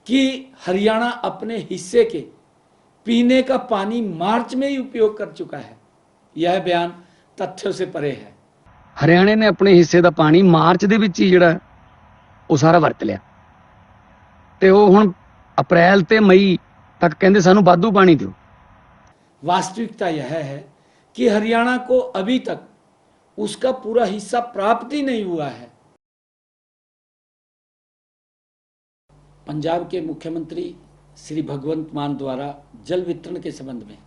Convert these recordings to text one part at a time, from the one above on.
कि हरियाणा अपने हिस्से के पीने का पानी मार्च में ही उपयोग कर चुका है, यह बयान तथ्यों से परे है। हरियाणे ने अपने हिस्से का पानी मार्च ਦੇ ਵਿੱਚ ਹੀ ਜਿਹੜਾ ਉਹ ਸਾਰਾ ਵਰਤ ਲਿਆ ਤੇ ਉਹ ਹੁਣ ਅਪ੍ਰੈਲ ਤੇ ਮਈ ਤੱਕ ਕਹਿੰਦੇ ਸਾਨੂੰ ਵਾਧੂ ਪਾਣੀ ਦਿਓ। वास्तविकता यह है कि हरियाणा को अभी तक उसका पूरा हिस्सा प्राप्त ही नहीं हुआ है। पंजाब के मुख्यमंत्री श्री भगवंत मान द्वारा जल वितरण के संबंध में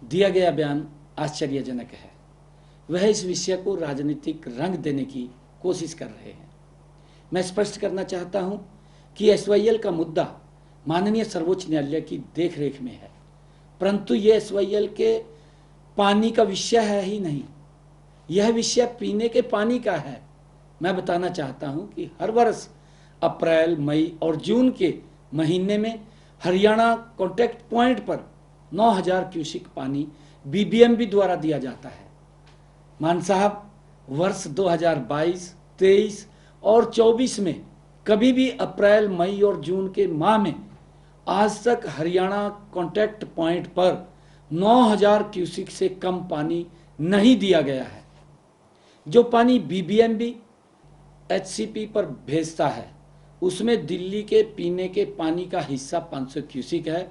दिया गया बयान आश्चर्यजनक है। वह इस विषय को राजनीतिक रंग देने की कोशिश कर रहे हैं। मैं स्पष्ट करना चाहता हूं कि एसवाईएल का मुद्दा माननीय सर्वोच्च न्यायालय की देखरेख में है, परंतु यह एसवाईएल के पानी का विषय है ही नहीं, यह विषय पीने के पानी का है। मैं बताना चाहता हूं कि हर वर्ष अप्रैल, मई और जून के महीने में हरियाणा कॉन्टैक्ट पॉइंट पर 9000 क्यूसिक पानी बीबीएमबी द्वारा दिया जाता है। मान साहब, वर्ष 2022, 23 और 24 में कभी भी अप्रैल, मई और जून के माह में आज तक हरियाणा कॉन्टैक्ट पॉइंट पर 9000 क्यूसिक से कम पानी नहीं दिया गया है। जो पानी बीबीएमबी एचसीपी पर भेजता है उसमें दिल्ली के पीने के पानी का हिस्सा 500 क्यूसिक है,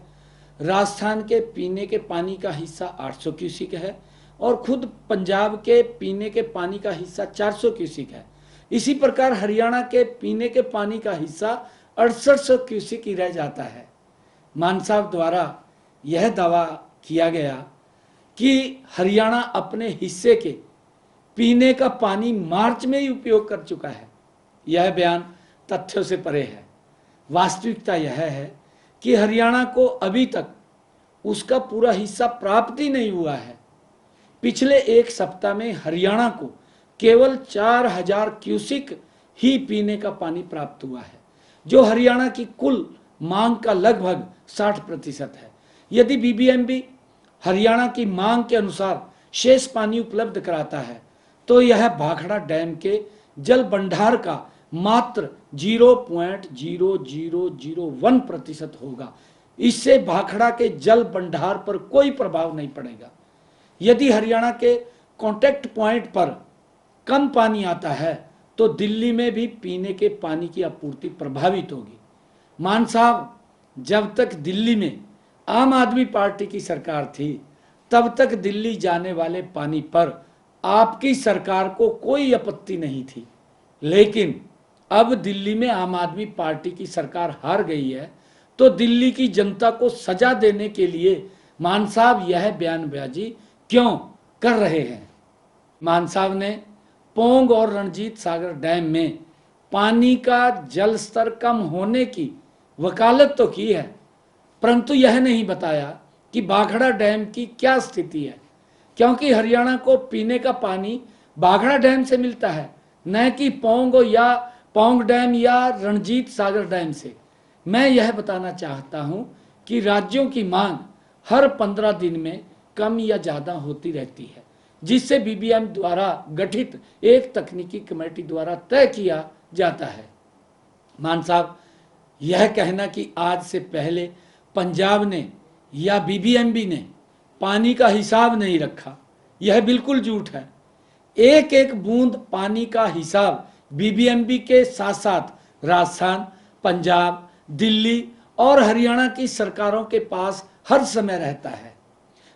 राजस्थान के पीने के पानी का हिस्सा 800 क्यूसिक है और खुद पंजाब के पीने के पानी का हिस्सा 400 क्यूसिक है। इसी प्रकार हरियाणा के पीने के पानी का हिस्सा 6800 क्यूसिक ही रह जाता है। मान साहब द्वारा यह दावा किया गया कि हरियाणा अपने हिस्से के पीने का पानी मार्च में ही उपयोग कर चुका है, यह बयान तथ्यों से परे है। वास्तविकता यह है कि हरियाणा को अभी तक उसका पूरा हिस्सा प्राप्त ही नहीं हुआ है। पिछले एक सप्ताह में हरियाणा को केवल 4000 क्यूसिक ही पीने का पानी प्राप्त हुआ है, जो हरियाणा की कुल मांग का लगभग 60% है। यदि बीबीएमबी हरियाणा की मांग के अनुसार शेष पानी उपलब्ध कराता है तो यह भाखड़ा डैम के जल भंडार का मात्र 0.0001% होगा। इससे भाखड़ा के जल भंडार पर कोई प्रभाव नहीं पड़ेगा। यदि हरियाणा के कॉन्टैक्ट पॉइंट पर कम पानी आता है तो दिल्ली में भी पीने के पानी की आपूर्ति प्रभावित होगी। मान साहब, जब तक दिल्ली में आम आदमी पार्टी की सरकार थी तब तक दिल्ली जाने वाले पानी पर आपकी सरकार को कोई आपत्ति नहीं थी, लेकिन अब दिल्ली में आम आदमी पार्टी की सरकार हार गई है तो दिल्ली की जनता को सजा देने के लिए मान साहब यह बयानबाजी क्यों कर रहे हैं। मान साहब ने पोंग और रणजीत सागर डैम में पानी का जल स्तर कम होने की वकालत तो की है, परंतु यह नहीं बताया कि भाखड़ा डैम की क्या स्थिति है, क्योंकि हरियाणा को पीने का पानी भाखड़ा डैम से मिलता है, न कि पोंग डैम या रणजीत सागर डैम से। मैं यह बताना चाहता हूं कि राज्यों की मांग हर 15 दिन में कम या ज़्यादा होती रहती है, जिससे बीबीएम द्वारा गठित एक तकनीकी कमेटी द्वारा तय किया जाता है। मान साहब, यह कहना कि आज से पहले पंजाब ने या बीबीएमबी ने पानी का हिसाब नहीं रखा, यह बिल्कुल झूठ है। एक एक बूंद पानी का हिसाब बीबीएमबी के साथ साथ राजस्थान, पंजाब, दिल्ली और हरियाणा की सरकारों के पास हर समय रहता है।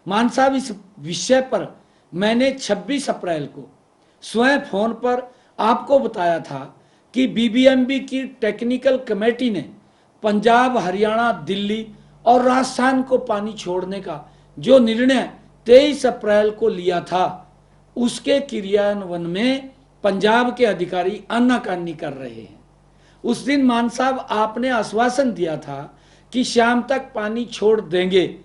मान साहब, इस विषय पर मैंने 26 अप्रैल को स्वयं फोन पर आपको बताया था कि बीबीएमबी की टेक्निकल कमेटी ने पंजाब, हरियाणा, दिल्ली और राजस्थान को पानी छोड़ने का जो निर्णय 23 अप्रैल को लिया था उसके क्रियान्वयन में पंजाब के अधिकारी आनाकानी कर रहे हैं। उस दिन मान साहब आपने आश्वासन दिया था कि शाम तक पानी छोड़ देंगे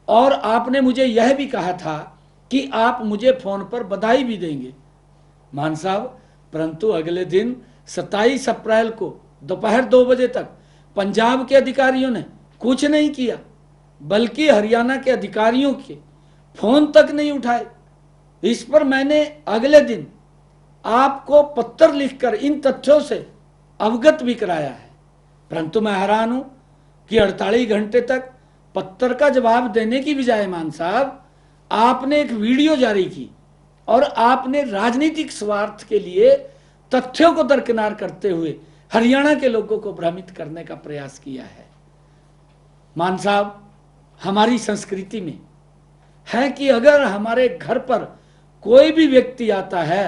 और आपने मुझे यह भी कहा था कि आप मुझे फोन पर बधाई भी देंगे। मान साहब, परंतु अगले दिन 27 अप्रैल को दोपहर 2 बजे तक पंजाब के अधिकारियों ने कुछ नहीं किया, बल्कि हरियाणा के अधिकारियों के फोन तक नहीं उठाए। इस पर मैंने अगले दिन आपको पत्र लिखकर इन तथ्यों से अवगत भी कराया है, परंतु मैं हैरान हूं कि 48 घंटे तक पत्र का जवाब देने की बजाय मान साहब आपने एक वीडियो जारी की और आपने राजनीतिक स्वार्थ के लिए तथ्यों को दरकिनार करते हुए हरियाणा के लोगों को भ्रमित करने का प्रयास किया है। मान साहब, हमारी संस्कृति में है कि अगर हमारे घर पर कोई भी व्यक्ति आता है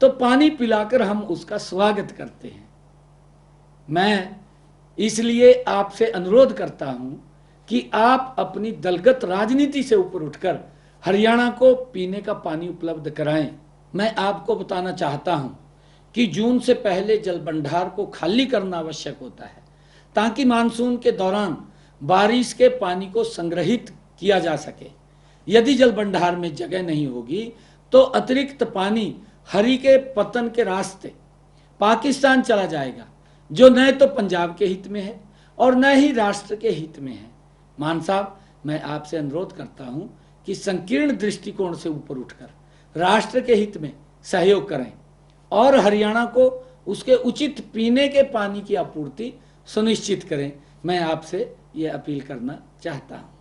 तो पानी पिलाकर हम उसका स्वागत करते हैं। मैं इसलिए आपसे अनुरोध करता हूं कि आप अपनी दलगत राजनीति से ऊपर उठकर हरियाणा को पीने का पानी उपलब्ध कराएं। मैं आपको बताना चाहता हूं कि जून से पहले जल भंडार को खाली करना आवश्यक होता है ताकि मानसून के दौरान बारिश के पानी को संग्रहित किया जा सके। यदि जल भंडार में जगह नहीं होगी तो अतिरिक्त पानी हरि के पतन के रास्ते पाकिस्तान चला जाएगा, जो न तो पंजाब के हित में है और न ही राष्ट्र के हित में है। मान साहब, मैं आपसे अनुरोध करता हूं कि संकीर्ण दृष्टिकोण से ऊपर उठकर राष्ट्र के हित में सहयोग करें और हरियाणा को उसके उचित पीने के पानी की आपूर्ति सुनिश्चित करें। मैं आपसे ये अपील करना चाहता हूं।